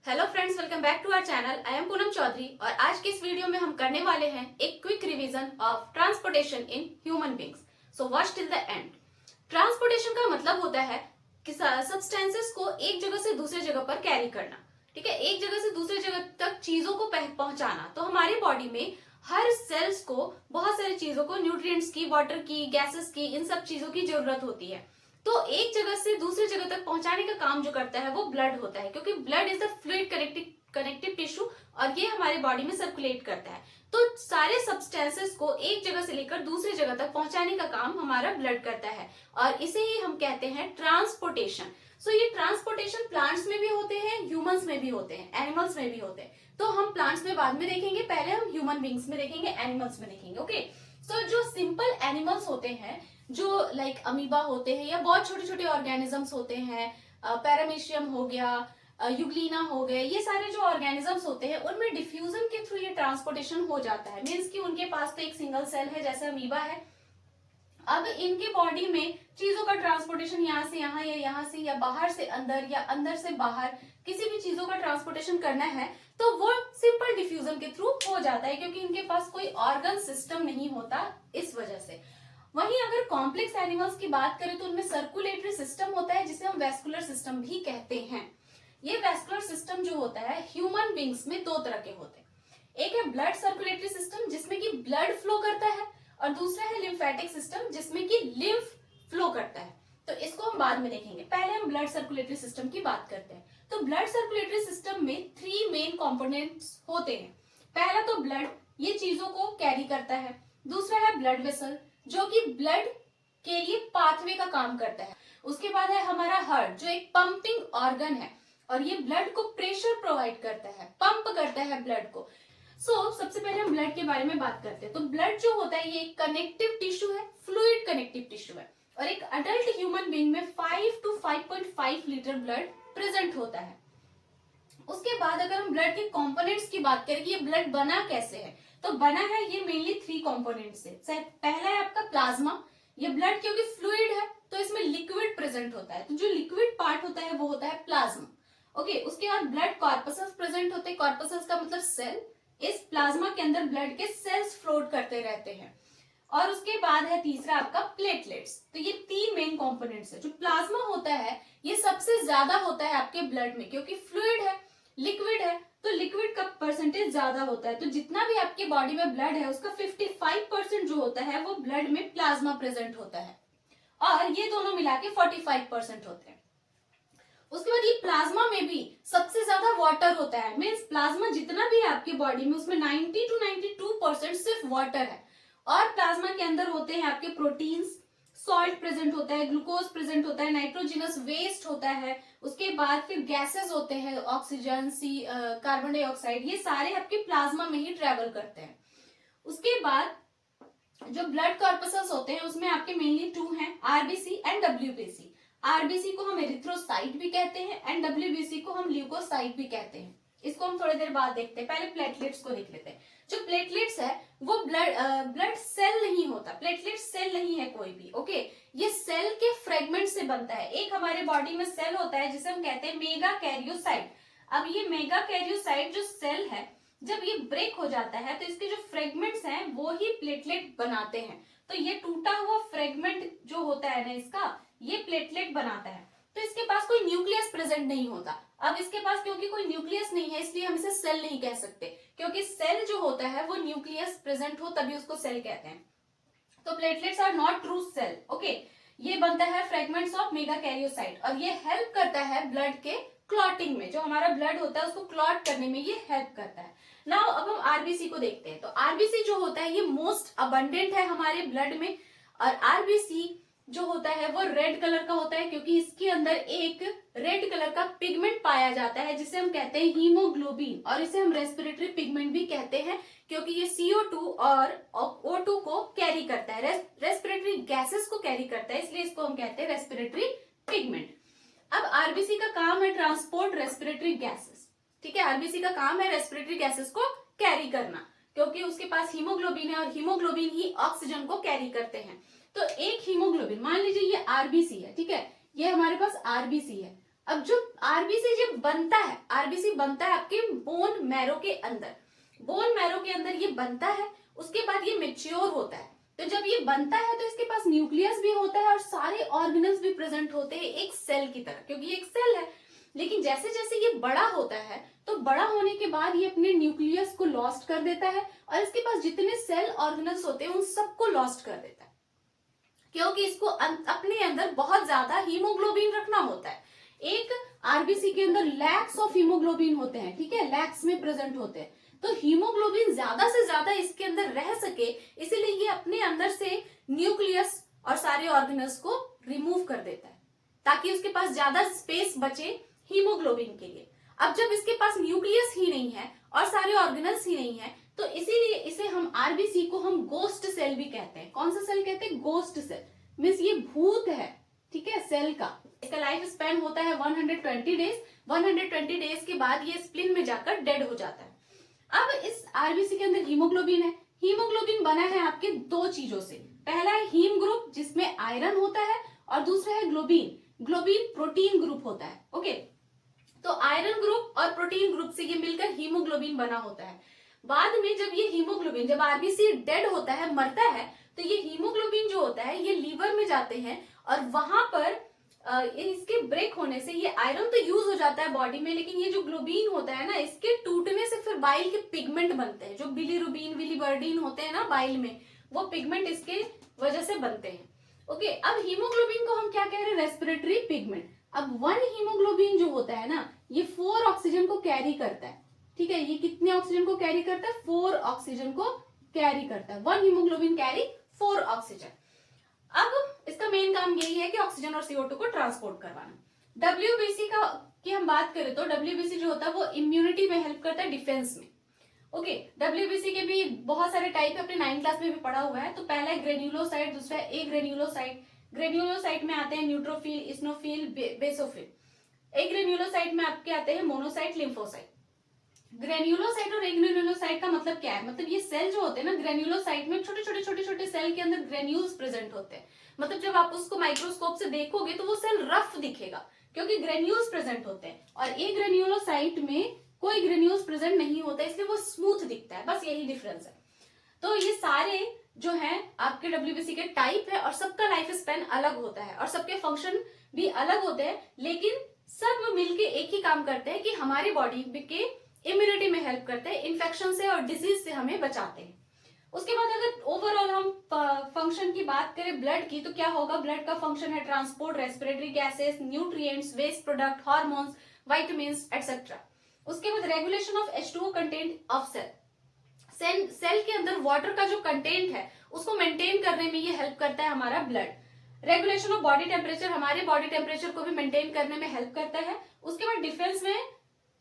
Hello friends, welcome back to our channel. I am Poonam Chaudhary और आज के इस वीडियो में हम करने वाले हैं एक quick revision of transportation in human beings. So watch till the end. Transportation का मतलब होता है कि सब्सटेंसेस को एक जगह से दूसरे जगह पर कैरी करना। ठीक है, एक जगह से दूसरे जगह तक चीजों को पहुंचाना। तो हमारी बॉडी में हर सेल्स को बहुत सारी चीजों को, न्यूट्रिएंट्स की, वाटर की, गैसेस की, इन सब चीजों की जरूरत होती है। तो एक जगह से दूसरी जगह तक पहुंचाने का काम जो करता है वो ब्लड होता है, क्योंकि blood is the fluid connective tissue और ये हमारे बॉडी में सर्कुलेट करता है। तो सारे सब्सटेंसेस को एक जगह से लेकर दूसरी जगह तक पहुंचाने का काम हमारा ब्लड करता है और इसे ही हम कहते हैं ट्रांसपोर्टेशन। सो ये ट्रांसपोर्टेशन प्लांट्स में भी होते हैं, ह्यूमंस में भी होते हैं, एनिमल्स में भी होते हैं। तो हम प्लांट्स में बाद में देखेंगे, पहले हम ह्यूमन बींग्स में देखेंगे, एनिमल्स में देखेंगे। ओके, सो जो सिंपल एनिमल्स होते हैं, जो लाइक अमीबा होते हैं या बहुत छोटे छोटे ऑर्गेनिजम्स होते हैं, पैरामीशियम हो गया, यूग्लिना हो गए, ये सारे जो ऑर्गेनिजम्स होते हैं उनमें डिफ्यूजन के थ्रू ये ट्रांसपोर्टेशन हो जाता है। मीन्स कि उनके पास तो एक सिंगल सेल है जैसे अमीबा है। अब इनके बॉडी में चीजों का ट्रांसपोर्टेशन यहाँ से यहाँ या यहाँ से या बाहर से अंदर या अंदर से बाहर किसी भी चीजों का ट्रांसपोर्टेशन करना है तो वो सिंपल डिफ्यूजन के थ्रू हो जाता है, क्योंकि इनके पास कोई ऑर्गन सिस्टम नहीं होता इस वजह से। वहीं अगर कॉम्प्लेक्स एनिमल्स की बात करें तो उनमें सर्कुलेटरी सिस्टम होता है जिसे हम वेस्कुलर सिस्टम भी कहते हैं। ये वेस्कुलर सिस्टम जो होता है ह्यूमन बींग्स में दो तरह के होते हैं। एक है ब्लड सर्कुलेटरी सिस्टम जिसमें कि ब्लड फ्लो करता है और दूसरा है लिम्फेटिक सिस्टम जिसमें कि लिम्फ फ्लो करता है। तो इसको हम बाद में देखेंगे, पहले हम ब्लड सर्कुलेटरी सिस्टम की बात करते हैं। तो ब्लड सर्कुलेटरी सिस्टम में 3 मेन कंपोनेंट्स होते हैं। पहला तो ब्लड, ये चीजों को कैरी करता है। दूसरा है ब्लड वेसल जो कि ब्लड के लिए पाथवे का काम करता है। उसके बाद है हमारा हार्ट जो एक पंपिंग ऑर्गन है और ये ब्लड को प्रेशर प्रोवाइड करता है, पंप करता है ब्लड को। सबसे पहले हम ब्लड के बारे में बात करते हैं। तो ब्लड जो होता है ये एक कनेक्टिव टिश्यू है, फ्लूइड कनेक्टिव टिश्यू है और एक अडल्ट ह्यूमन बीइंग में 5 to 5.5 लीटर ब्लड प्रेजेंट होता है। उसके बाद अगर हम ब्लड के कंपोनेंट्स की बात करें कि ये ब्लड बना कैसे है, तो बना है ये मेनली 3 कंपोनेंट्स से। पहला है आपका प्लाज्मा। ये ब्लड क्योंकि फ्लूइड है तो इसमें लिक्विड प्रेजेंट होता है, तो जो लिक्विड पार्ट होता है वो होता है प्लाज्मा। ओके, उसके बाद ब्लड कॉर्पसल्स प्रेजेंट होते हैं। कॉर्पसल्स का मतलब सेल। इस प्लाज्मा के अंदर ब्लड के सेल्स फ्लोट करते रहते हैं। और उसके बाद है तीसरा आपका प्लेटलेट्स। तो ये 3 मेन कंपोनेंट्स है। जो प्लाज्मा होता है ये सबसे ज्यादा होता है आपके ब्लड में, क्योंकि फ्लूइड है, लिक्विड है, तो लिक्विड का परसेंटेज ज्यादा होता है। तो जितना भी आपके बॉडी में ब्लड है उसका 55% जो होता है वो ब्लड में प्लाज्मा प्रेजेंट होता है और ये दोनों मिला के 45% होते हैं। उसके बाद ये प्लाज्मा में भी सबसे ज्यादा वाटर होता है। मीन्स प्लाज्मा जितना भी है आपकी बॉडी में उसमें 90 to 92% सिर्फ वाटर है। और प्लाज्मा के अंदर होते हैं आपके प्रोटीन्स, सॉल्ट प्रेजेंट होता है, ग्लूकोज प्रेजेंट होता है, नाइट्रोजनस वेस्ट होता है। उसके बाद फिर गैसेस होते हैं, ऑक्सीजन, कार्बन डाइऑक्साइड, ये सारे आपके प्लाज्मा में ही ट्रेवल करते हैं। उसके बाद जो ब्लड कॉर्पसल्स होते हैं उसमें आपके मेनली 2 हैं, आरबीसी एंड डब्ल्यूबीसी। आरबीसी को हम एरिथ्रोसाइट भी कहते हैं एंड डब्ल्यूबीसी को हम ल्यूकोसाइट भी कहते हैं। इसको हम थोड़ी देर बाद देखते हैं, पहले प्लेटलेट्स को देख लेते हैं। जो प्लेटलेट्स है वो ब्लड सेल नहीं होता, प्लेटलेट सेल नहीं है कोई भी। ओके, ये सेल के फ्रेगमेंट से बनता है। एक हमारे बॉडी में सेल होता है जिसे हम कहते हैं मेगा कैरियोसाइट। अब ये मेगा कैरियोसाइट जो सेल है जब ये ब्रेक हो जाता है तो इसके जो फ्रेगमेंट्स हैं वो ही प्लेटलेट बनाते हैं। तो ये टूटा हुआ फ्रेगमेंट जो होता है ना इसका, ये प्लेटलेट बनाता है। तो इसके पास कोई न्यूक्लियस प्रेजेंट नहीं होता। अब इसके पास क्योंकि कोई न्यूक्लियस नहीं है इसलिए हम इसे सेल नहीं कह सकते, क्योंकि सेल जो होता है वो न्यूक्लियस प्रेजेंट हो तभी उसको सेल कहते हैं। तो platelets are not true cell. Okay, ये बनता है फ्रेगमेंट्स ऑफ मेगा कैरियोसाइट और ये हेल्प करता है ब्लड के क्लॉटिंग में। जो हमारा ब्लड होता है उसको क्लॉट करने में ये हेल्प करता है। नाउ अब हम आरबीसी को देखते हैं। तो आरबीसी जो होता है ये मोस्ट अबंडेंट है हमारे ब्लड में और आरबीसी जो होता है वो रेड कलर का होता है, क्योंकि इसके अंदर एक रेड कलर का पिगमेंट पाया जाता है जिसे हम कहते हैं हीमोग्लोबिन, और इसे हम रेस्पिरेटरी पिगमेंट भी कहते हैं क्योंकि ये CO2 और O2 को कैरी करता है, रेस्पिरेटरी गैसेस को कैरी करता है, इसलिए इसको हम कहते हैं रेस्पिरेटरी पिगमेंट। अब आरबीसी का काम है ट्रांसपोर्ट रेस्पिरेटरी गैसेस। ठीक है, आरबीसी का काम है रेस्पिरेटरी गैसेस को कैरी करना, क्योंकि उसके पास हीमोग्लोबिन है और हीमोग्लोबिन ही ऑक्सीजन को कैरी करते हैं। तो एक हीमोग्लोबिन, मान लीजिए ये आरबीसी है, ठीक है, ये हमारे पास आरबीसी है। अब जो आरबीसी जब बनता है, आरबीसी बनता है आपके बोन मैरो के अंदर, बोन मैरो के अंदर ये बनता है, उसके बाद ये मेच्योर होता है। तो जब ये बनता है तो इसके पास न्यूक्लियस भी होता है और सारे ऑर्गेनल्स भी प्रेजेंट होते हैं एक सेल की तरह, क्योंकि ये एक सेल है। लेकिन जैसे जैसे ये बड़ा होता है तो बड़ा होने के बाद ये अपने न्यूक्लियस को लॉस्ट कर देता है और इसके पास जितने सेल ऑर्गेनल्स होते हैं उन सबको लॉस्ट कर देता है, क्योंकि इसको अपने अंदर बहुत ज्यादा हीमोग्लोबिन रखना होता है। एक आरबीसी के अंदर लैक्स ऑफ हीमोग्लोबिन होते हैं, ठीक है, लैक्स में प्रेजेंट होते हैं। तो हीमोग्लोबिन ज्यादा से ज्यादा इसके अंदर रह सके, इसीलिए ये अपने अंदर से न्यूक्लियस और सारे ऑर्गेनल्स को रिमूव कर देता है ताकि उसके पास ज्यादा स्पेस बचे हीमोग्लोबिन के लिए। अब जब इसके पास न्यूक्लियस ही नहीं है और सारे ऑर्गेनल्स ही नहीं है तो इसीलिए इसे हम आरबीसी को हम गोस्ट सेल भी कहते हैं। कौन सा सेल कहते हैं? Ghost cell. मीन्स ये भूत है, ठीक है, सेल का। इसका लाइफ स्पैन होता है 120 डेज। 120 डेज के बाद ये स्प्लिन में जाकर डेड हो जाता है। अब इस आरबीसी के अंदर हीमोग्लोबिन है। हीमोग्लोबिन बना है आपके दो चीजों से। पहला है हीम ग्रुप जिसमें आयरन होता है और दूसरा है ग्लोबिन। ग्लोबिन प्रोटीन ग्रुप होता है। ओके, तो आयरन ग्रुप और प्रोटीन ग्रुप से ये मिलकर हीमोग्लोबिन बना होता है। बाद में जब ये हीमोग्लोबिन, जब आरबीसी डेड होता है, मरता है, तो ये हीमोग्लोबिन जो होता है ये लीवर में जाते हैं और वहां पर इसके ब्रेक होने से ये आयरन तो यूज हो जाता है बॉडी में, लेकिन ये जो ग्लोबिन होता है ना, इसके टूटने से फिर बाइल के पिगमेंट बनते हैं, जो बिलीरुबिन बिलीबर्डिन होते हैं ना बाइल में, वो पिगमेंट इसके वजह से बनते हैं। ओके, अब हीमोग्लोबिन को हम क्या कह रहे हैं? Respiratory pigment. अब 1 हीमोग्लोबिन जो होता है ना, ये 4 ऑक्सीजन को कैरी करता है, ठीक है। ये कितने ऑक्सीजन को कैरी करता है? 4 ऑक्सीजन को कैरी करता है। 1 हीमोग्लोबिन कैरी 4 ऑक्सीजन। अब इसका मेन काम यही है कि ऑक्सीजन और CO2 को ट्रांसपोर्ट करवाना। WBC की हम बात करें तो WBC जो होता है वो इम्यूनिटी में हेल्प करता है, डिफेंस में। ओके, WBC के भी बहुत सारे टाइप है, अपने 9th क्लास में भी पढ़ा हुआ है। तो पहला है ग्रेन्युलोसाइट, दूसरा है एग्रेन्युलोसाइट। ग्रेन्युलोसाइट में आते हैं न्यूट्रोफिल, इस्नोफिल, बेसोफिल। एग्रेन्युलोसाइट में आपके आते हैं मोनोसाइट, लिम्फोसाइट। ग्रेन्युलोसाइट और एग्रेन्युलोसाइट का मतलब क्या है? मतलब ये सेल जो होते हैं ना, ग्रेन्युलोसाइट में छोटे छोटे सेल के अंदर ग्रेन्यूल्स प्रेजेंट होते हैं। मतलब जब आप उसको माइक्रोस्कोप से देखोगे तो वो सेल रफ दिखेगा क्योंकि ग्रेन्यूल्स प्रेजेंट होते हैं। और एग्रेन्युलोसाइट में कोई ग्रेन्यूल्स प्रेजेंट नहीं होता, इसलिए वो स्मूथ दिखता है, बस यही डिफरेंस है। तो ये सारे जो है आपके WBC के टाइप है और सबका लाइफ स्पैन अलग होता है और सबके फंक्शन भी अलग होते हैं, लेकिन सब मिलके एक ही काम करते हैं कि हमारी बॉडी के इम्यूनिटी में हेल्प करते हैं, इन्फेक्शन से और डिजीज से हमें बचाते हैं। उसके बाद अगर ओवरऑल हम फंक्शन की बात करें ब्लड की, तो क्या होगा? ब्लड का फंक्शन है transport respiratory gases, nutrients, waste product, hormones, vitamins etcetera. उसके बाद regulation of H2O content of cell के अंदर वाटर का जो कंटेंट है उसको मेंटेन करने में ये हेल्प करता है हमारा blood. Regulation of body temperature, हमारे बॉडी टेम्परेचर को भी मेंटेन करने में हेल्प करता है। उसके बाद डिफेंस में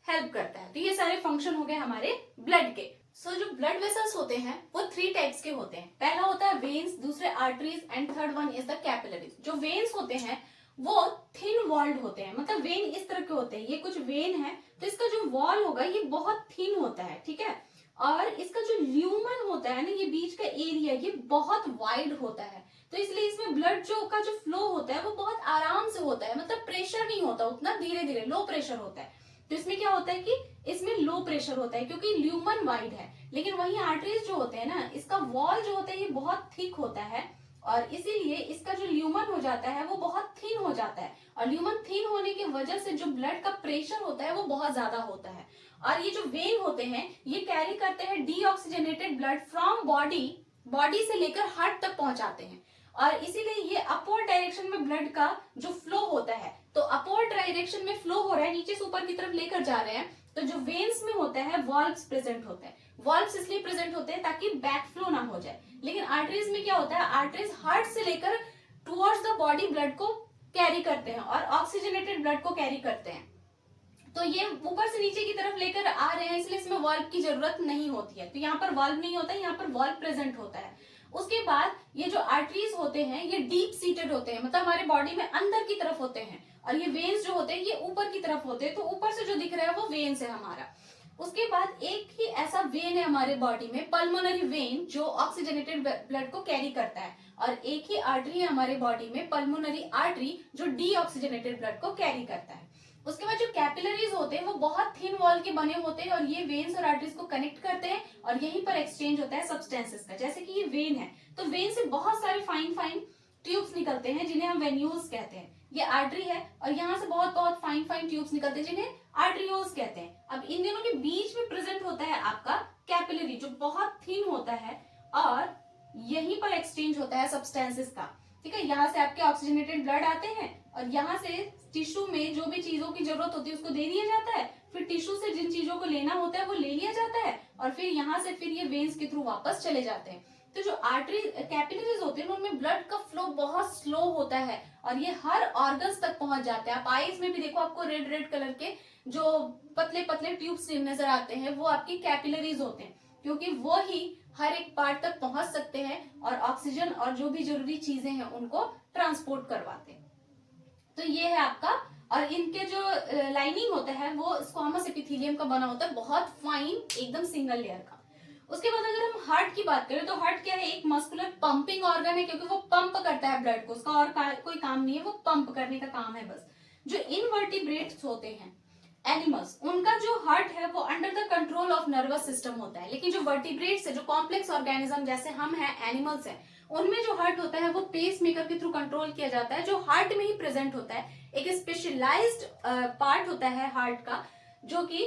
हेल्प करता है। तो ये सारे फंक्शन हो गए हमारे ब्लड के। सो जो ब्लड वेसल्स होते हैं वो 3 टाइप्स के होते हैं। पहला होता है वेन्स, दूसरे arteries and third one is the capillaries. जो वेन्स होते हैं वो थिन वॉल्ड होते हैं, मतलब वेन इस तरह के होते हैं। ये कुछ वेन है तो इसका जो वॉल होगा ये बहुत थिन होता है, ठीक है। और इसका जो ल्यूमन होता है ना, ये बीच का एरिया, ये बहुत वाइड होता है। तो इसलिए इसमें ब्लड का जो फ्लो होता है वो बहुत आराम से होता है, मतलब प्रेशर नहीं होता उतना, धीरे धीरे लो प्रेशर होता है। तो इसमें क्या होता है कि इसमें लो प्रेशर होता है क्योंकि ल्यूमन वाइड है। लेकिन वहीं आर्टरीज जो होते हैं ना, इसका वॉल जो होता है ये बहुत थिक होता है और इसीलिए इसका जो ल्यूमन हो जाता है वो बहुत थिन हो जाता है। और ल्यूमन थिन होने की वजह से जो ब्लड का प्रेशर होता है वो बहुत ज्यादा होता है। और ये जो वेन होते हैं ये कैरी करते हैं डीऑक्सीजनेटेड ब्लड फ्रॉम बॉडी से लेकर हार्ट तक पहुंचाते हैं। और इसीलिए ये अपवर्ड डायरेक्शन में ब्लड का जो फ्लो होता है, तो अपवर्ड डायरेक्शन में फ्लो हो रहा है, नीचे से ऊपर की तरफ लेकर जा रहे हैं। तो जो वेन्स में होता है वॉल्व्स प्रेजेंट होते हैं। वॉल्व्स इसलिए प्रेजेंट होते हैं ताकि बैक फ्लो ना हो जाए। लेकिन आर्टरीज में क्या होता है? आर्टरीज हार्ट से लेकर टुवर्ड्स द बॉडी ब्लड को कैरी करते हैं और ऑक्सीजनेटेड ब्लड को कैरी करते हैं। तो ये ऊपर से नीचे की तरफ लेकर आ रहे हैं, इसलिए इसमें वॉल्व की जरूरत नहीं होती है। तो यहाँ पर वॉल्व नहीं होता है, यहाँ पर वॉल्व प्रेजेंट होता है। उसके बाद ये जो आर्टरीज होते हैं ये डीप सीटेड होते हैं, मतलब हमारे बॉडी में अंदर की तरफ होते हैं। और ये वेन्स जो होते हैं ये ऊपर की तरफ होते हैं। तो ऊपर से जो दिख रहा है वो वेन्स है हमारा। उसके बाद एक ही ऐसा वेन है हमारे बॉडी में, पल्मोनरी वेन, जो ऑक्सीजनेटेड ब्लड को कैरी करता है। और एक ही आर्टरी है हमारे बॉडी में, पल्मोनरी आर्टरी, जो डीऑक्सीजनेटेड ब्लड को कैरी करता है। उसके बाद जो कैपिलरीज होते हैं वो बहुत थिन वॉल के बने होते हैं और ये वेन्स और आर्टरीज को कनेक्ट करते हैं और यहीं पर एक्सचेंज होता है सब्सटेंसेस का। जैसे कि ये वेन है तो वेन से बहुत सारे फाइन फाइन ट्यूब्स निकलते हैं जिन्हें हम वेन्यूल्स कहते हैं। ये आर्टरी है और यहाँ से बहुत बहुत फाइन फाइन ट्यूब्स निकलते हैं जिन्हें आर्टरियोल्स कहते हैं। अब इन दोनों के बीच में प्रेजेंट होता है आपका कैपिलरी जो बहुत थिन होता है और यहीं पर एक्सचेंज होता है सब्सटेंसेस का। ठीक है, यहाँ से आपके ऑक्सीजनेटेड ब्लड आते हैं और यहाँ से टिश्यू में जो भी चीजों की जरूरत होती है उसको दे दिया जाता है, फिर टिश्यू से जिन चीजों को लेना होता है वो ले लिया जाता है और फिर यहाँ से फिर ये वेन्स के थ्रू वापस चले जाते हैं। तो जो आर्टरी कैपिलरीज होते हैं उनमें ब्लड का फ्लो बहुत स्लो होता है और ये हर ऑर्गन्स तक पहुंच जाते हैं। आप आईज में भी देखो आपको रेड रेड कलर के जो पतले पतले ट्यूब्स नजर आते हैं वो आपकी कैपिलरीज होते हैं, क्योंकि वो ही हर एक पार्ट तक पहुंच सकते हैं और ऑक्सीजन और जो भी जरूरी चीजें हैं उनको ट्रांसपोर्ट करवाते हैं। तो ये है आपका, और इनके जो लाइनिंग होता है वो स्क्वामस एपिथेलियम का बना होता है, बहुत फाइन एकदम सिंगल लेयर का। उसके बाद अगर हम हार्ट की बात करें तो हार्ट क्या है, एक मस्कुलर पंपिंग ऑर्गन है, क्योंकि वो पंप करता है ब्लड को, उसका और कोई काम नहीं है, वो पंप करने का काम है बस। जो इनवर्टिब्रेट्स होते हैं एनिमल्स, उनका जो हार्ट है वो under the control of nervous system होता है, लेकिन जो वर्टिब्रेट्स है, जो कॉम्प्लेक्स ऑर्गेनिज्म जैसे हम हैं, एनिमल्स हैं, उनमें जो हार्ट होता है वो पेस मेकर के थ्रू कंट्रोल किया जाता है, जो हार्ट में ही प्रेजेंट होता है। एक स्पेशलाइज्ड पार्ट होता है हार्ट का जो कि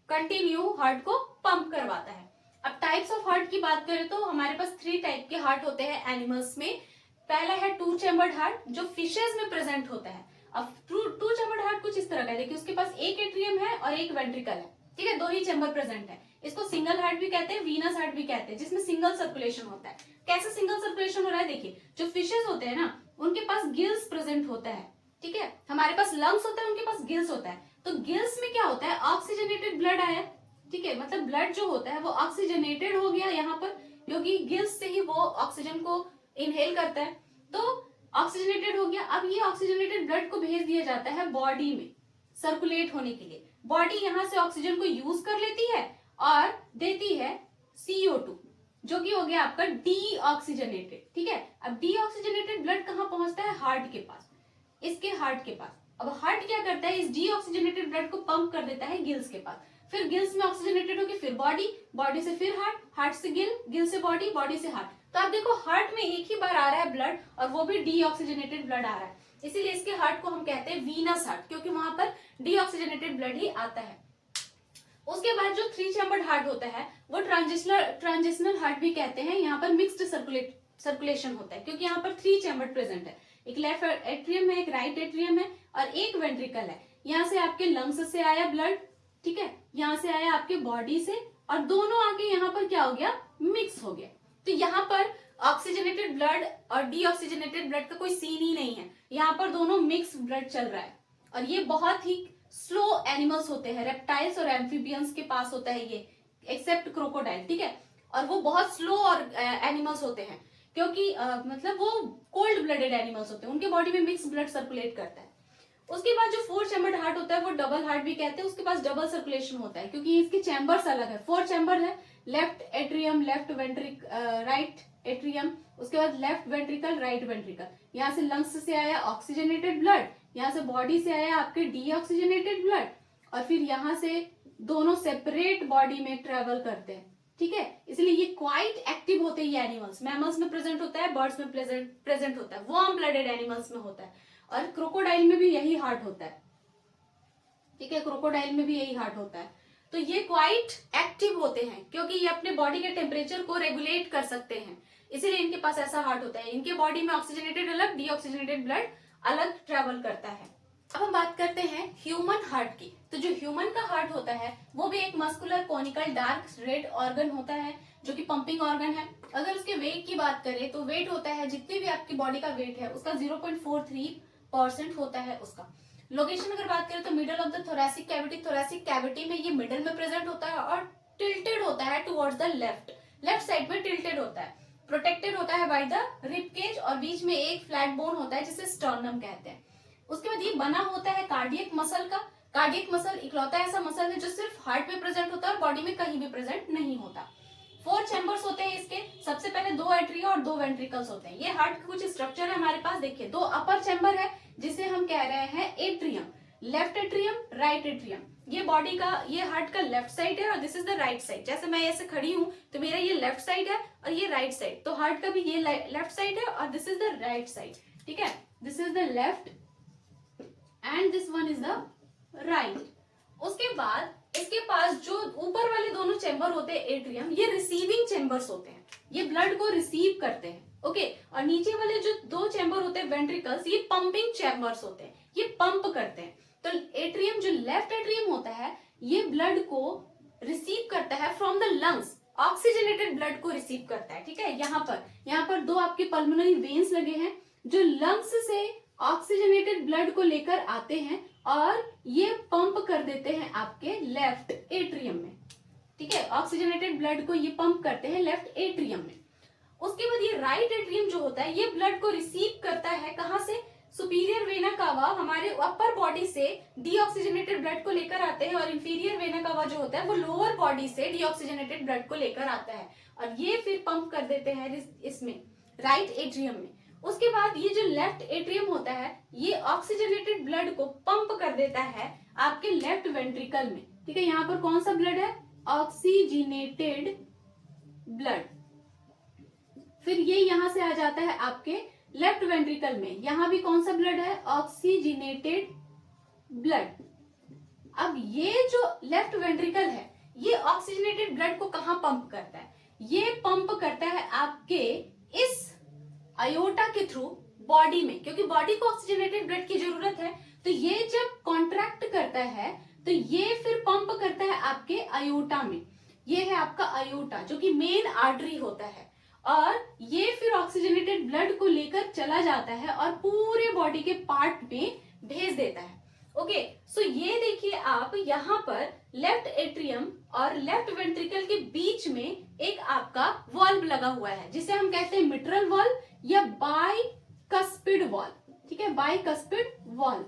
कंटिन्यू हार्ट को पंप करवाता है। अब टाइप्स ऑफ हार्ट की बात करें तो हमारे पास 3 टाइप के हार्ट होते हैं एनिमल्स में। पहला है 2 चैम्बर्ड हार्ट जो फिशेस में प्रेजेंट होता है। अब 2 चैम्बर्ड हार्ट कुछ इस तरह का है, देखिए उसके पास एक एट्रियम है और एक वेंट्रिकल है, ठीक है, 2 ही चैम्बर प्रेजेंट है। इसको सिंगल हार्ट भी कहते हैं, वीनस हार्ट भी कहते हैं, जिसमें सिंगल सर्कुलेशन होता है। कैसे सिंगल सर्कुलेशन हो रहा है, देखिए जो फिशेस होते हैं ना उनके पास गिल्स प्रेजेंट होता है, ठीक है, हमारे पास लंग्स होता है, उनके पास गिल्स होता है। तो गिल्स में क्या होता है, ऑक्सीजनेटेड ब्लड आया, ठीक है, मतलब ब्लड जो होता है वो ऑक्सीजनेटेड हो गया यहाँ पर, क्योंकि गिल्स से ही वो ऑक्सीजन को इनहेल करता है, तो ऑक्सीजनेटेड हो गया। अब ये ऑक्सीजनेटेड ब्लड को भेज दिया जाता है बॉडी में सर्कुलेट होने के लिए। बॉडी यहाँ से ऑक्सीजन को यूज कर लेती है और देती है CO2 जो कि हो गया आपका डीऑक्सीजनेटेड, ठीक है। अब डीऑक्सीजनेटेड ब्लड कहाँ पहुंचता है, हार्ट के पास, इसके हार्ट के पास। अब हार्ट क्या करता है, इस डीऑक्सीजनेटेड ब्लड को पंप कर देता है गिल्स के पास, फिर गिल्स में ऑक्सीजनेटेड होगी, फिर बॉडी, बॉडी से फिर हार्ट, हार्ट से गिल, गिल से बॉडी, बॉडी से हार्ट। तो आप देखो हार्ट में एक ही बार आ रहा है ब्लड और वो भी डीऑक्सीजनेटेड ब्लड आ रहा है, इसीलिए इसके हार्ट को हम कहते हैं वीनस हार्ट, क्योंकि वहां पर डीऑक्सीजनेटेड ब्लड ही आता है। उसके बाद जो 3 चैम्बर्ड हार्ट होता है वो ट्रांजिशनल हार्ट भी कहते हैं। यहाँ पर मिक्स्ड सर्कुलेशन होता है, क्योंकि यहाँ पर 3 चैम्बर्ड प्रेजेंट है, एक लेफ्ट एट्रियम है, एक राइट एट्रियम है और एक वेंट्रिकल है। यहाँ से आपके लंग्स से आया ब्लड, ठीक है, यहाँ से आया आपके बॉडी से, और दोनों आके यहाँ पर क्या हो गया, मिक्स हो गया। तो यहाँ पर ऑक्सीजनेटेड ब्लड और डीऑक्सीजनेटेड ब्लड का कोई सीन ही नहीं है, यहाँ पर दोनों मिक्स ब्लड चल रहा है। और ये बहुत ही स्लो एनिमल्स होते हैं, रेप्टाइल्स और एम्फीबियंस के पास होता है ये, एक्सेप्ट क्रोकोडाइल, ठीक है, और वो बहुत स्लो और एनिमल्स होते हैं, क्योंकि मतलब वो कोल्ड ब्लडेड एनिमल्स होते हैं, उनके बॉडी में मिक्स ब्लड सर्कुलेट करता है। उसके बाद जो 4 चैम्बर्ड हार्ट होता है वो डबल हार्ट भी कहते हैं, उसके पास डबल सर्कुलेशन होता है, क्योंकि इसके चैम्बर्स अलग है। 4 चैम्बर है, left atrium, left right atrium, उसके बाद लेफ्ट वेंट्रिकल, राइट वेंट्रिकल। यहाँ से लंग्स से आया ऑक्सीजनेटेड ब्लड, यहाँ से बॉडी से आया आपके डीऑक्सीजनेटेड ब्लड, और फिर यहाँ से दोनों सेपरेट बॉडी में ट्रेवल करते हैं, ठीक है। इसलिए ये क्वाइट एक्टिव होते हैं ये एनिमल्स। मैमल्स में प्रेजेंट होता है, बर्ड्स में प्रेजेंट होता है, वार्म ब्लडेड एनिमल्स में होता है, और क्रोकोडाइल में भी यही हार्ट होता है, ठीक है, क्रोकोडाइल में भी यही हार्ट होता है। तो ये क्वाइट एक्टिव होते हैं क्योंकि ये अपने बॉडी के टेम्परेचर को रेगुलेट कर सकते हैं, इसीलिए इनके पास ऐसा हार्ट होता है। इनके बॉडी में ऑक्सीजनेटेड अलग, डीऑक्सीजनेटेड ब्लड अलग ट्रेवल करता है। अब हम बात करते हैं ह्यूमन हार्ट की। तो जो ह्यूमन का हार्ट होता है वो भी एक muscular conical dark red organ होता है जो कि पंपिंग ऑर्गन है। अगर उसके वेट की बात करें तो वेट होता है, जितने भी आपकी बॉडी का वेट है उसका 0.43% होता है उसका। लोकेशन अगर बात करें तो middle of the thoracic cavity में ये मिडल में प्रेजेंट होता है और टिल्टेड होता है टुवर्ड्स द लेफ्ट साइड में टिल्टेड होता है। प्रोटेक्टेड होता है बाय द रिब केज, और बीच में एक फ्लैट बोन होता है जिसे स्टर्नम कहते हैं। उसके बाद ये बना होता है कार्डियक मसल का। कार्डियक मसल इकलौता ऐसा मसल है जो सिर्फ हार्ट में प्रेजेंट होता है और बॉडी में कहीं भी प्रेजेंट नहीं होता। 4 चैम्बर्स होते हैं इसके। सबसे पहले 2 एट्रिया और 2 वेंट्रिकल्स होते हैं। ये हार्ट का कुछ स्ट्रक्चर है हमारे पास, देखिए 2 अपर चैम्बर है जिसे हम कह रहे हैं atrium, left atrium, right atrium. ये बॉडी का, ये हार्ट का लेफ्ट साइड है और this is the right side. जैसे मैं ऐसे खड़ी हूं तो मेरा ये लेफ्ट साइड है और ये राइट साइड, तो हार्ट का भी ये लेफ्ट साइड है और this is the right side. ठीक है, this is the left and this one is the right. उसके बाद इसके पास जो ऊपर वाले दोनों चेंबर होते हैं एट्रियम, ये रिसीविंग चेंबर्स होते हैं, ये ब्लड को रिसीव करते हैं। ओके, और नीचे वाले जो दो चेंबर होते हैं वेंट्रिकल्स, ये पंपिंग चेंबर्स होते हैं, ये पंप करते हैं। तो एट्रियम, जो लेफ्ट एट्रियम होता है, ये ब्लड को रिसीव करता है from the lungs, oxygenated blood को रिसीव करता है। ठीक है, यहाँ पर दो आपके पल्मोनरी वेन्स लगे हैं जो लंग्स से ऑक्सीजनेटेड ब्लड को लेकर आते हैं और ये पंप कर देते हैं आपके लेफ्ट एट्रियम में। ठीक है, ऑक्सीजनेटेड ब्लड को ये पंप करते हैं लेफ्ट एट्रियम में। उसके बाद ये राइट एट्रियम जो होता है, ये ब्लड को रिसीव करता है कहां से? सुपीरियर वेना कावा हमारे अपर बॉडी से डीऑक्सीजनेटेड ब्लड को लेकर आते हैं और इंफीरियर वेना कावा जो होता है वो लोअर बॉडी से डीऑक्सीजनेटेड ब्लड को लेकर आता है और ये फिर पंप कर देते हैं इसमें राइट एट्रियम में। उसके बाद ये जो लेफ्ट एट्रियम होता है, ये ऑक्सीजनेटेड ब्लड को पंप कर देता है आपके लेफ्ट वेंट्रिकल में। ठीक है, यहाँ पर कौन सा ब्लड है? Oxygenated blood. फिर ये यहां से आ जाता है आपके लेफ्ट वेंट्रिकल में, यहां भी कौन सा ब्लड है? Oxygenated blood. अब ये जो लेफ्ट वेंट्रिकल है, ये ऑक्सीजनेटेड ब्लड को कहां पंप करता है? ये पंप करता है आपके इस अयोटा के थ्रू बॉडी में, क्योंकि बॉडी को ऑक्सीजनेटेड ब्लड की जरूरत है। तो ये जब कॉन्ट्रैक्ट करता है तो ये फिर पंप करता है आपके अयोटा में। ये है आपका अयोटा जो कि मेन आर्टरी होता है और ये फिर ऑक्सीजनेटेड ब्लड को लेकर चला जाता है और पूरे बॉडी के पार्ट में भेज देता है। ओके, सो ये देखिए आप यहाँ पर लेफ्ट एट्रियम और लेफ्ट वेंट्रिकल के बीच में एक आपका वॉल्व लगा हुआ है जिसे हम कहते हैं मिट्रल वॉल्व या बाइकस्पिड वॉल्व। ठीक है, बाइकस्पिड वॉल्व।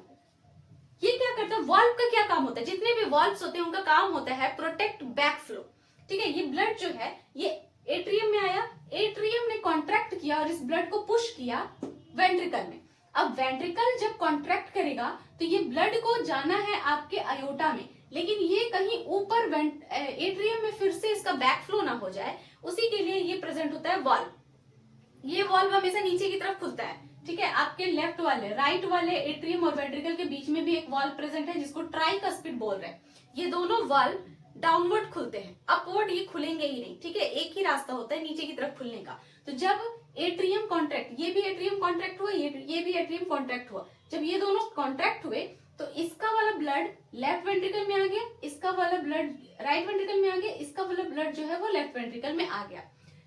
ये क्या करता है? वॉल्व का क्या काम होता है? जितने भी वॉल्व्स होते हैं उनका काम होता है प्रोटेक्ट बैक फ्लो। ठीक है, ये ब्लड जो है ये एट्रियम में आया, एट्रियम ने कॉन्ट्रैक्ट किया और इस ब्लड को पुश किया वेंट्रिकल में। अब वेंट्रिकल जब कॉन्ट्रैक्ट करेगा तो ये ब्लड को जाना है आपके अयोटा में, लेकिन ये कहीं ऊपर एट्रियम में फिर से इसका बैक फ्लो ना हो जाए, उसी के लिए ये प्रेजेंट होता है वॉल्व। ये वॉल्व हमेशा नीचे की तरफ खुलता है। ठीक है, आपके लेफ्ट वाले, राइट वाले एट्रियम और वेंट्रिकल के बीच में भी एक वॉल्व प्रेजेंट है जिसको ट्राइकस्पिड बोल रहे हैं। ये दोनों वॉल्व डाउनवर्ड खुलते हैं, अपवर्ड ये खुलेंगे ही नहीं। ठीक है, एक ही रास्ता होता है नीचे की तरफ खुलने का। तो जब एट्रियम कॉन्ट्रैक्ट, ये भी एट्रियम कॉन्ट्रैक्ट हुआ, ये भी एट्रियम कॉन्ट्रैक्ट हुआ, जब ये दोनों कॉन्ट्रैक्ट हुए तो इसका वाला ब्लड लेफ्ट वेंट्रिकल में आ गया, इसका वाला ब्लड राइट वेंट्रिकल में आ गया, इसका वाला ब्लड जो है वो लेफ्ट वेंट्रिकल में आ गया।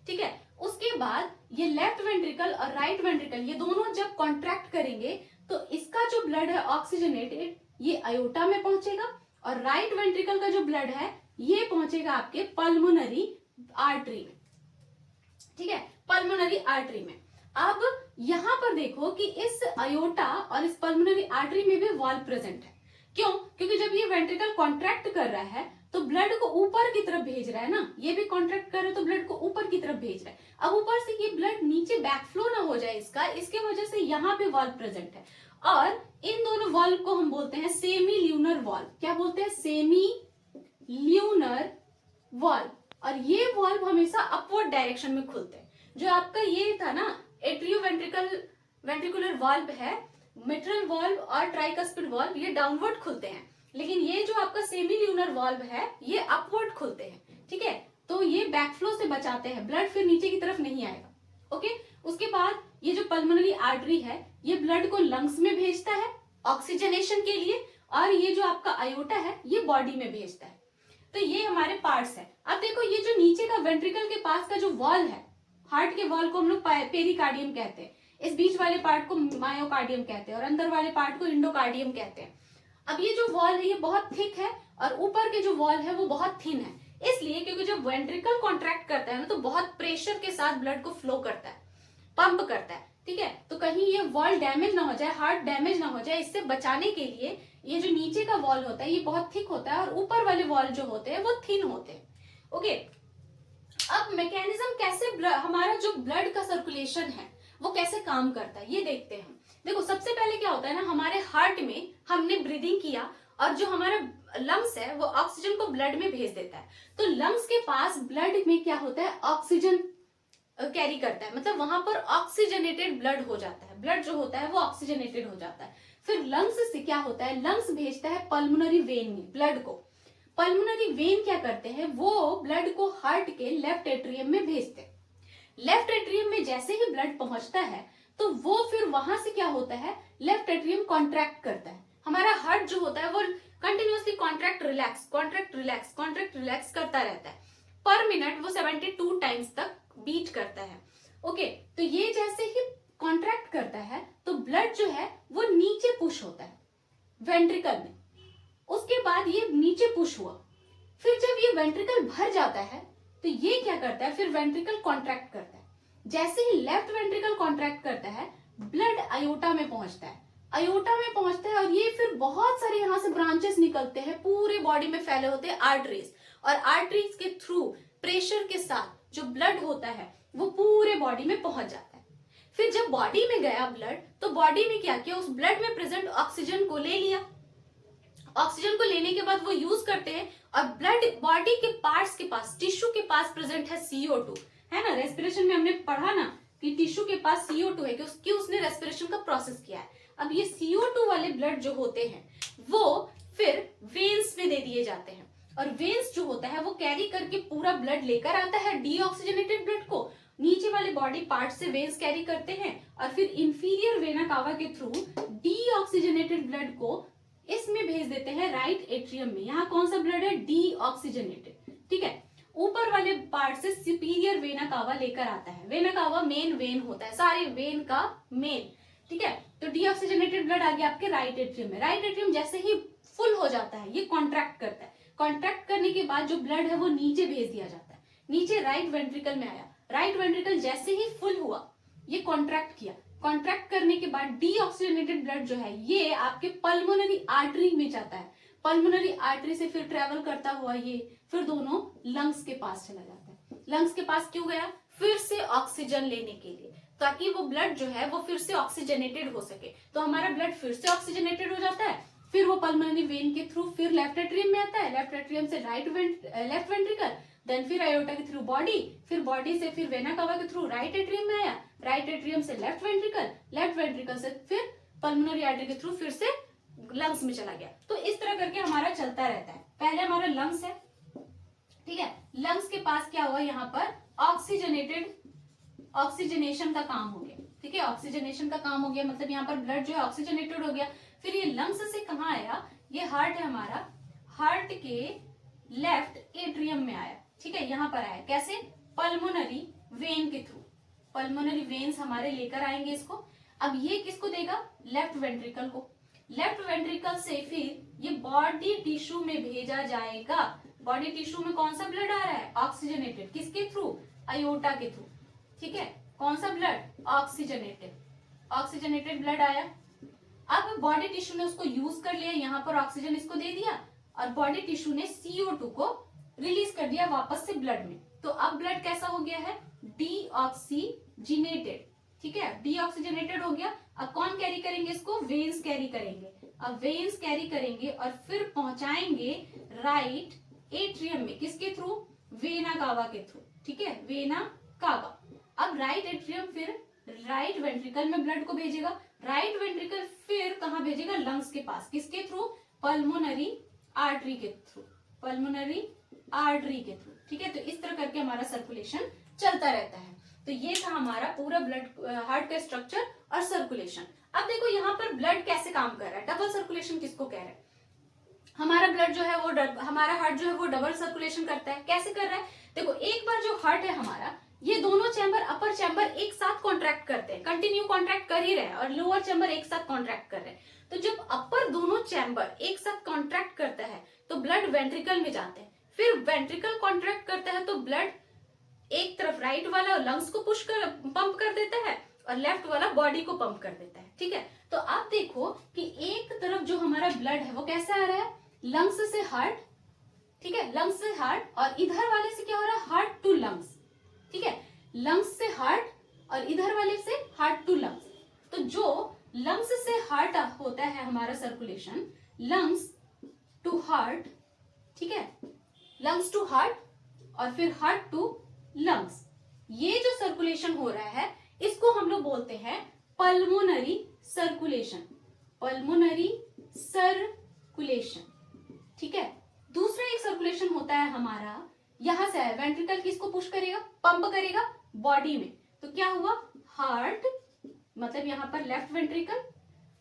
ठीक है, उसके बाद ये लेफ्ट वेंट्रिकल और राइट वेंट्रिकल ये दोनों जब कॉन्ट्रैक्ट करेंगे तो इसका जो ब्लड है ऑक्सीजनेटेड ये अयोटा में पहुंचेगा और राइट वेंट्रिकल का जो ब्लड है ये पहुंचेगा आपके पल्मोनरी आर्टरी में। ठीक है, पल्मोनरी आर्टरी में। अब यहां पर देखो कि इस अयोटा और इस पल्मोनरी आर्टरी में भी वॉल्व प्रेजेंट है। क्यों? क्योंकि जब ये वेंट्रिकल कॉन्ट्रैक्ट कर रहा है तो ब्लड को ऊपर की तरफ भेज रहा है ना, ये भी कॉन्ट्रैक्ट कर रहा है तो ब्लड को ऊपर की तरफ भेज रहा है। अब ऊपर से ये ब्लड नीचे बैक फ्लो ना हो जाए इसका, इसके वजह से यहाँ पे वॉल्व प्रेजेंट है और इन दोनों वॉल्व को हम बोलते हैं सेमी ल्यूनर वॉल्व। क्या बोलते हैं? Semi lunar valve. और ये वॉल्व हमेशा अपवर्ड डायरेक्शन में खुलते हैं। जो आपका ये था ना एट्रियो वेंट्रिकुलर वॉल्व है, मिट्रल वॉल्व और ट्राइकस्पिड वॉल्व, ये डाउनवर्ड खुलते हैं, लेकिन ये जो आपका सेमी ल्यूनर वॉल्व है ये अपवर्ड खुलते हैं। ठीक है, तो ये बैकफ्लो से बचाते हैं, ब्लड फिर नीचे की तरफ नहीं आएगा। ओके, उसके बाद ये जो पल्मोनरी आर्टरी है ये ब्लड को लंग्स में भेजता है ऑक्सीजनेशन के लिए और ये जो आपका अयोटा है ये बॉडी में भेजता है। तो ये हमारे पार्ट्स है। अब देखो ये जो नीचे का वेंट्रिकल के पास का जो वॉल है, हार्ट के वॉल को हम लोग पेरिकार्डियम कहते हैं, इस बीच वाले पार्ट को मायोकार्डियम कहते हैं और अंदर वाले पार्ट को इंडोकार्डियम कहते हैं। अब ये जो वॉल है ये बहुत थिक है और ऊपर के जो वॉल है वो बहुत थिन है, इसलिए क्योंकि जब वेंट्रिकल कॉन्ट्रैक्ट करता है ना तो बहुत प्रेशर के साथ ब्लड को फ्लो करता है, पंप करता है। ठीक है, तो कहीं ये वॉल डैमेज ना हो जाए, हार्ट डैमेज ना हो जाए, इससे बचाने के लिए ये जो नीचे का वॉल होता है ये बहुत थिक होता है और ऊपर वाले वॉल जो होते हैं वो थिन होते हैं। ओके, अब मैकेनिज्म कैसे हमारा जो ब्लड का सर्कुलेशन है वो कैसे काम करता है ये देखते हैं हम। देखो सबसे पहले क्या होता है ना, हमारे हार्ट में हमने ब्रीदिंग किया और जो हमारा लंग्स है वो ऑक्सीजन को ब्लड में भेज देता है। तो लंग्स के पास ब्लड में क्या होता है, ऑक्सीजन कैरी करता है, मतलब वहां पर ऑक्सीजनेटेड ब्लड हो जाता है, ब्लड जो होता है वो ऑक्सीजनेटेड हो जाता है। फिर लंग्स से क्या होता है, लंग्स भेजता है पल्मोनरी वेन में ब्लड को। पल्मोनरी वेन क्या करते हैं, वो ब्लड को हार्ट के लेफ्ट एट्रियम में भेजते हैं। लेफ्ट एट्रियम में जैसे ही ब्लड पहुंचता है तो वो फिर वहां से क्या होता है, लेफ्ट एट्रियम कॉन्ट्रैक्ट करता है। हमारा हार्ट जो होता है वो continuously contract relax contract relax contract relax करता रहता है। पर मिनट वो 72 टाइम्स तक बीट करता है। ओके, तो ये जैसे ही कॉन्ट्रैक्ट करता है तो ब्लड जो है वो नीचे पुश होता है वेंट्रिकल में। उसके बाद ये नीचे पुश हुआ, फिर जब ये वेंट्रिकल भर जाता है तो ये क्या करता है, फिर वेंट्रिकल कॉन्ट्रैक्ट करता है। जैसे ही लेफ्ट वेंट्रिकल कॉन्ट्रैक्ट करता है ब्लड अयोटा में पहुंचता है, अयोटा में पहुंचता है और ये फिर बहुत सारे यहाँ से ब्रांचेस निकलते हैं, पूरे बॉडी में फैले होते हैं आर्टरीज, और आर्टरीज के थ्रू प्रेशर के साथ जो ब्लड होता है वो पूरे बॉडी में पहुंच जाता है। फिर जब बॉडी में गया ब्लड तो बॉडी में क्या किया, उस ब्लड में प्रेजेंट ऑक्सीजन को ले लिया। ऑक्सीजन को लेने के बाद वो यूज करते हैं और ब्लड बॉडी के पार्ट्स के पास, टिश्यू के पास प्रेजेंट है CO2, है ना। रेस्पिरेशन में हमने पढ़ा ना कि टिश्यू के पास CO2 है कि उसने रेस्पिरेशन का प्रोसेस किया है। अब ये CO2 वाले ब्लड जो होते हैं वो फिर वेन्स में दे दिए जाते हैं, और वेन्स जो होता है वो कैरी करके पूरा ब्लड लेकर आता है, डीऑक्सीजनेटेड ब्लड को नीचे वाले बॉडी पार्ट से वेन्स कैरी करते हैं, और फिर इंफीरियर वेना कावा के थ्रू डीऑक्सीजनेटेड ब्लड को इसमें भेज देते हैं राइट एट्रियम में। यहाँ कौन सा ब्लड है, डीऑक्सीजनेटेड, ठीक है। ऊपर वाले पार्ट से सुपीरियर वेना कावा लेकर आता है। वेना कावा मेन वेन होता है, सारे वेन का मेन, ठीक है। तो डीऑक्सीजनेटेड ब्लड आ गया आपके राइट एट्रियम में। राइट एट्रियम जैसे ही फुल हो जाता है ये कॉन्ट्रैक्ट करता है, कॉन्ट्रैक्ट करने के बाद जो ब्लड है वो नीचे भेज दिया जाता है, नीचे राइट वेंट्रिकल में आया। राइट वेंट्रिकल जैसे ही फुल हुआ ये कॉन्ट्रैक्ट किया, कॉन्ट्रैक्ट करने के बाद डीऑक्सीजनेटेड ब्लड जो है ये आपके पल्मोनरी आर्टरी में जाता है। पल्मोनरी आर्टरी से फिर ट्रेवल करता हुआ ये फिर दोनों लंग्स के पास चला जाता है। लंग्स के पास क्यों गया, फिर से ऑक्सीजन लेने के लिए, ताकि वो ब्लड जो है वो फिर से ऑक्सीजनेटेड हो सके। तो हमारा ब्लड फिर से ऑक्सीजनेटेड हो जाता है, फिर वो पल्मोनरी वेन के थ्रू फिर लेफ्ट एट्रियम में आता है, लेफ्ट एट्रियम से लेफ्ट वेंट्रिकल, देन फिर आयोटा के थ्रू बॉडी, फिर बॉडी से फिर वेना कावा के थ्रू राइट एट्रियम में आया, राइट एट्रियम से लेफ्ट वेंट्रिकल, लेफ्ट वेंट्रिकल से फिर पल्मोनरी आर्टरी के थ्रू फिर से लंग्स में चला गया। तो इस तरह करके हमारा चलता रहता है। पहले हमारा लंग्स है, ठीक है। लंग्स के पास क्या हुआ, यहाँ पर ऑक्सीजनेशन का काम हो गया, ठीक है। ऑक्सीजनेशन का काम हो गया मतलब यहाँ पर ब्लड जो है ऑक्सीजनेटेड हो गया। फिर ये लंग्स से कहाँ आया, ये हार्ट है हमारा, हार्ट के लेफ्ट एट्रियम में आया, ठीक है। यहाँ पर आया कैसे, पल्मोनरी वेन के थ्रू। पल्मोनरी वेन्स हमारे लेकर आएंगे इसको। अब ये किसको देगा, लेफ्ट वेंट्रिकल को। लेफ्ट वेंट्रिकल से फिर ये बॉडी टिश्यू में भेजा जाएगा। बॉडी टिश्यू में कौन सा ब्लड आ रहा है, ऑक्सीजनेटेड, किसके थ्रू, अयोटा के थ्रू, ठीक है। कौन सा ब्लड, ऑक्सीजनेटेड ब्लड आया। अब बॉडी टिश्यू ने उसको यूज कर लिया, यहाँ पर ऑक्सीजन इसको दे दिया और बॉडी टिश्यू ने CO2 को रिलीज कर दिया वापस से ब्लड में। तो अब ब्लड कैसा हो गया है, डीऑक्सीजिनेटेड, ठीक है, डीऑक्सीजनेटेड हो गया। अब कौन कैरी करेंगे इसको, वेन्स कैरी करेंगे। अब वेन्स कैरी करेंगे और फिर पहुंचाएंगे राइट एट्रियम में, किसके थ्रू, वेना कावा के थ्रू, ठीक है, वेना कावा। अब राइट एट्रियम फिर राइट वेंट्रिकल में ब्लड को भेजेगा, राइट वेंट्रिकल फिर कहाँ भेजेगा, लंग्स के पास, किसके थ्रू, पल्मोनरी आर्टरी के थ्रू, पल्मोनरी आर्टरी के थ्रू, ठीक है। तो इस तरह करके हमारा सर्कुलेशन चलता रहता है। तो ये था हमारा पूरा ब्लड हार्ट का स्ट्रक्चर और सर्कुलेशन। अब देखो यहाँ पर ब्लड कैसे काम कर रहा है, डबल सर्कुलेशन किसको कह रहे हैं। हमारा ब्लड जो है वो हमारा हार्ट जो है वो डबल सर्कुलेशन करता है। कैसे कर रहा है, देखो एक बार जो हार्ट है हमारा, ये दोनों चैम्बर, अपर चैम्बर एक साथ कॉन्ट्रैक्ट करते हैं, कंटिन्यू कॉन्ट्रैक्ट कर ही रहे हैं, और लोअर चैम्बर एक साथ कॉन्ट्रैक्ट कर रहे हैं। तो जब अपर दोनों चैम्बर एक साथ कॉन्ट्रैक्ट करता है तो ब्लड वेंट्रिकल में जाते हैं, फिर वेंट्रिकल कॉन्ट्रैक्ट करता है तो ब्लड एक तरफ राइट वाला लंग्स को पुश कर पंप कर देता है और लेफ्ट वाला बॉडी को पंप कर देता है, ठीक है। तो आप देखो कि एक तरफ जो हमारा ब्लड है वो कैसे आ रहा है, लंग्स से हार्ट, ठीक है, लंग्स से हार्ट, और इधर वाले से क्या हो रहा है, हार्ट टू लंग्स, ठीक है, लंग्स से हार्ट और इधर वाले से हार्ट टू लंग्स। तो जो लंग्स से हार्ट होता है हमारा सर्कुलेशन, लंग्स टू हार्ट, ठीक है, लंग्स टू हार्ट और फिर हार्ट टू लंग्स, ये जो सर्कुलेशन हो रहा है इसको हम लोग बोलते हैं पल्मोनरी सर्कुलेशन, पल्मोनरी सर्कुलेशन, ठीक है। दूसरा एक सर्कुलेशन होता है हमारा, यहां से है, वेंट्रिकल किसको पुश करेगा, पंप करेगा बॉडी में, तो क्या हुआ, हार्ट, मतलब यहां पर लेफ्ट वेंट्रिकल,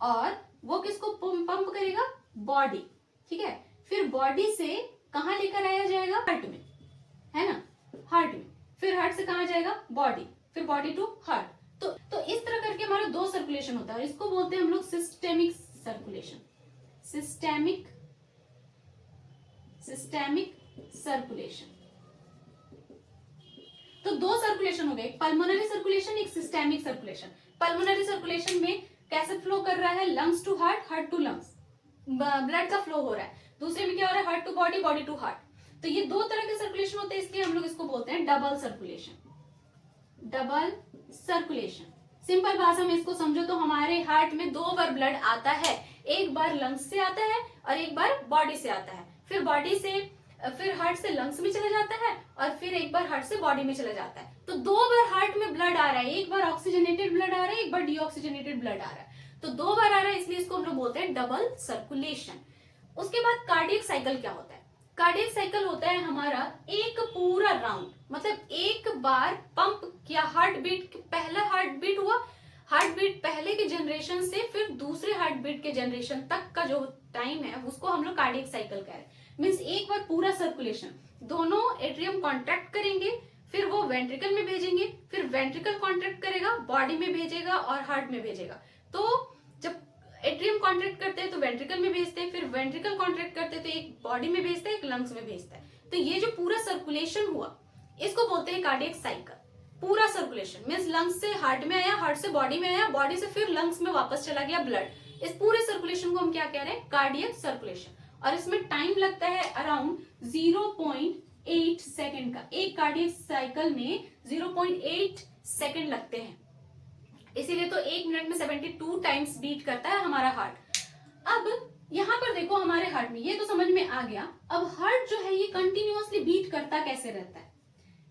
और वो किसको पंप करेगा, बॉडी, ठीक है। फिर बॉडी से कहां लेकर आया जाएगा, हार्ट में, है ना, हार्ट में, फिर हार्ट से कहां जाएगा, बॉडी, फिर बॉडी टू हार्ट। तो इस तरह करके हमारा दो सर्कुलेशन होता है, और इसको बोलते हैं हम लोग सिस्टेमिक सर्कुलेशन, सिस्टेमिक सर्कुलेशन। तो दो सर्कुलेशन हो गए, एक पल्मोनरी सर्कुलेशन, एक सिस्टेमिक सर्कुलेशन। पल्मोनरी सर्कुलेशन में कैसे फ्लो कर रहा है, lungs to heart, heart to lungs, blood का फ्लो हो रहा है। दूसरे में क्या हो रहा है, heart to body, body to heart. तो ये दो तरह के सर्कुलेशन होते हैं, इसलिए हम लोग इसको बोलते हैं double circulation, double circulation. Simple भाषा में इसको समझो तो हमारे हार्ट में दो बार ब्लड आता है, एक बार लंग्स से आता है और एक बार बॉडी से आता है, फिर बॉडी से, फिर हार्ट से लंग्स में चला जाता है और फिर एक बार हार्ट से बॉडी में चला जाता है। तो दो बार हार्ट में ब्लड आ रहा है, एक बार ऑक्सीजनेटेड ब्लड आ रहा है, एक बार डीऑक्सीजनेटेड ब्लड आ रहा है, तो दो बार आ रहा है, इसलिए इसको हम लोग बोलते हैं डबल सर्कुलेशन। उसके बाद कार्डियक साइकिल क्या होता है, कार्डियक साइकिल होता है हमारा एक पूरा राउंड, मतलब एक बार पंप किया, हार्ट बीट, पहला हार्ट बीट हुआ, हार्ट बीट पहले के जनरेशन से फिर दूसरे हार्ट बीट के जनरेशन तक का जो टाइम है उसको हम लोग कार्डियक साइकिल कह रहे हैं। मीन्स एक बार पूरा सर्कुलेशन, दोनों एट्रियम कॉन्ट्रैक्ट करेंगे, फिर वो वेंट्रिकल में भेजेंगे, फिर वेंट्रिकल कॉन्ट्रैक्ट करेगा, बॉडी में भेजेगा और हार्ट में भेजेगा। तो जब एट्रियम कॉन्ट्रैक्ट करते हैं तो वेंट्रिकल में भेजते हैं, फिर वेंट्रिकल कॉन्ट्रैक्ट करते हैं तो एक बॉडी में भेजता है, एक लंग्स में भेजता है। तो ये जो पूरा सर्कुलेशन हुआ इसको बोलते हैं कार्डियक साइकिल। पूरा सर्कुलेशन मीन्स लंग्स से हार्ट में आया, हार्ट से बॉडी में आया, बॉडी से फिर लंग्स में वापस चला गया ब्लड। इस पूरे सर्कुलेशन को हम क्या कह रहे हैं, कार्डियक सर्कुलेशन। और इसमें टाइम लगता है अराउंड 0.8 सेकेंड का, एक कार्डियक साइकिल में 0.8 सेकेंड लगते हैं, इसीलिए तो एक मिनट में 72 टाइम्स बीट करता है हमारा हार्ट। अब यहाँ पर देखो हमारे हार्ट में, ये तो समझ में आ गया। अब हार्ट जो है ये कंटिन्यूअसली बीट करता कैसे रहता है,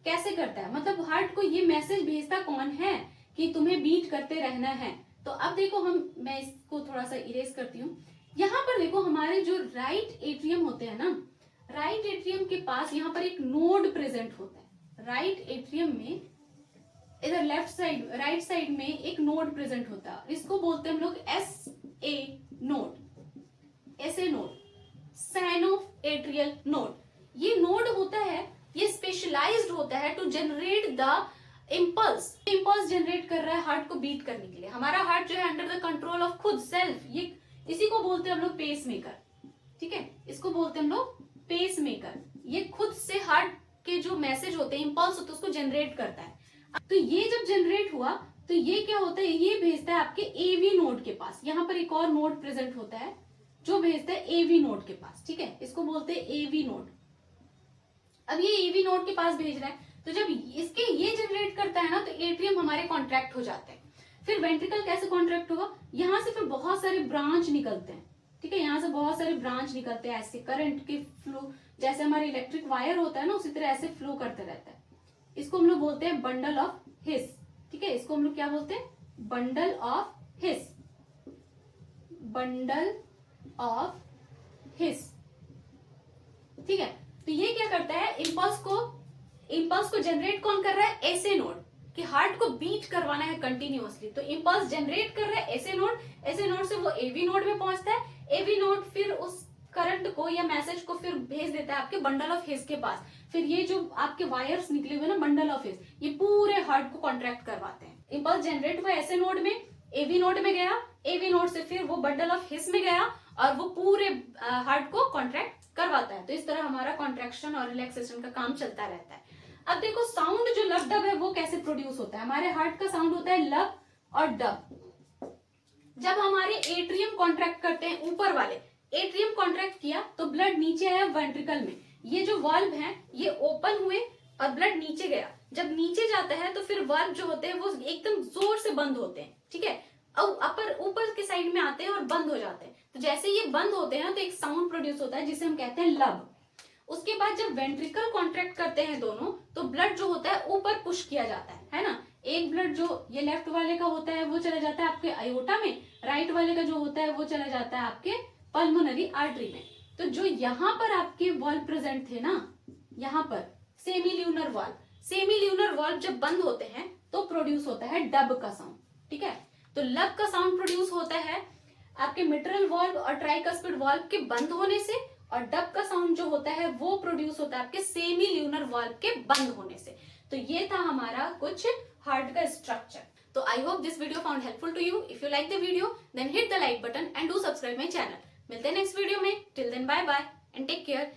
कैसे करता है, मतलब हार्ट को ये मैसेज भेजता कौन है कि तुम्हें बीट करते रहना है। तो अब देखो मैं इसको थोड़ा सा इरेज करती हूँ। यहाँ पर देखो हमारे जो राइट एट्रियम होते हैं ना, राइट एट्रियम के पास यहाँ पर एक नोड प्रेजेंट होता है। राइट एट्रियम में इधर लेफ्ट साइड, राइट साइड में एक नोड प्रेजेंट होता है, इसको बोलते हैं हम लोग SA node, SA node, sinoatrial node. ये नोड होता है, ये स्पेशलाइज्ड होता है to generate the impulse, impulse generate कर रहा है हार्ट को बीट करने के लिए। हमारा हार्ट जो है अंडर द कंट्रोल ऑफ खुद सेल्फ, ये इसी को बोलते हैं हम लोग पेस मेकर, ठीक है, इसको बोलते हैं हम लोग पेस मेकर। ये खुद से हार्ट के जो मैसेज होते हैं, इम्पल्स होते हैं, उसको जनरेट करता है। तो ये जब जनरेट हुआ तो ये क्या होता है, ये भेजता है आपके AV नोड के पास। यहाँ पर एक और नोड प्रेजेंट होता है जो भेजता है AV नोड के पास, ठीक है, इसको बोलते हैं AV नोड। अब ये AV नोड के पास भेज रहा है, तो जब इसके ये जनरेट करता है ना तो एट्रियम हमारे कॉन्ट्रैक्ट हो जाते हैं। फिर वेंट्रिकल कैसे कॉन्ट्रैक्ट होगा, यहाँ से फिर बहुत सारे ब्रांच निकलते हैं, ठीक है, यहाँ से बहुत सारे ब्रांच निकलते हैं, ऐसे करंट के फ्लो, जैसे हमारे इलेक्ट्रिक वायर होता है ना उसी तरह ऐसे फ्लो करते रहता है। इसको हम लोग बोलते हैं बंडल ऑफ हिस, ठीक है, इसको हम लोग क्या बोलते हैं, bundle of his, bundle of his, ठीक है। तो ये क्या करता है, इम्पल्स को जनरेट कौन कर रहा है, SA नोड, कि हार्ट को बीट करवाना है कंटिन्यूअसली, तो इम्पल्स जनरेट कर रहा है SA नोड, SA नोड से वो AV नोड में पहुंचता है, AV नोड फिर उस करंट को या मैसेज को फिर भेज देता है आपके बंडल ऑफ हिस के पास। फिर ये जो आपके वायर्स निकले हुए ना बंडल ऑफ हिस, ये पूरे हार्ट को कॉन्ट्रैक्ट करवाते हैं। इम्पल्स जनरेट हुआ SA नोड में, AV नोड में गया, AV नोड से फिर वो बंडल ऑफ हिस में गया और वो पूरे हार्ट को कॉन्ट्रैक्ट करवाता है। तो इस तरह हमारा कॉन्ट्रैक्शन और रिलैक्सेशन का काम चलता रहता है। अब देखो साउंड जो लब डब है वो कैसे प्रोड्यूस होता है। हमारे हार्ट का साउंड होता है लब और डब। जब हमारे एट्रियम कॉन्ट्रैक्ट करते हैं, ऊपर वाले एट्रियम कॉन्ट्रैक्ट किया तो ब्लड नीचे आया वेंट्रिकल में, ये जो वाल्व है ये ओपन हुए और ब्लड नीचे गया, जब नीचे जाता है तो फिर वाल्व जो होते हैं वो एकदम जोर से बंद होते हैं, ठीक है, और अपर ऊपर के साइड में आते हैं और बंद हो जाते हैं। तो जैसे ये बंद होते हैं तो एक साउंड प्रोड्यूस होता है जिसे हम कहते हैं लब। उसके बाद जब वेंट्रिकल कॉन्ट्रैक्ट करते हैं दोनों, तो ब्लड जो होता है ऊपर पुश किया जाता है ना। एक ब्लड जो ये लेफ्ट वाले का होता है वो चला जाता है आपके अयोटा में, राइट वाले का जो होता है वो चला जाता है आपके पल्मोनरी आर्टरी में। तो जो यहाँ पर आपके वाल्व प्रेजेंट थे ना, यहाँ पर सेमील्यूनर वाल्व, सेमील्यूनर वाल्व जब बंद होते हैं तो प्रोड्यूस होता है डब का साउंड, ठीक है। तो लब का साउंड प्रोड्यूस होता है आपके मिट्रल वाल्व और ट्राइकस्पिड वाल्व के बंद होने से, और डब का साउंड जो होता है वो प्रोड्यूस होता है आपके सेमील्यूनर वाल्व के बंद होने से। तो ये था हमारा कुछ हार्ट का स्ट्रक्चर। तो I hope this video found helpful to you. If you like the video then hit the like button and do subscribe my channel. मिलते हैं नेक्स्ट वीडियो में। Till then bye bye and take care.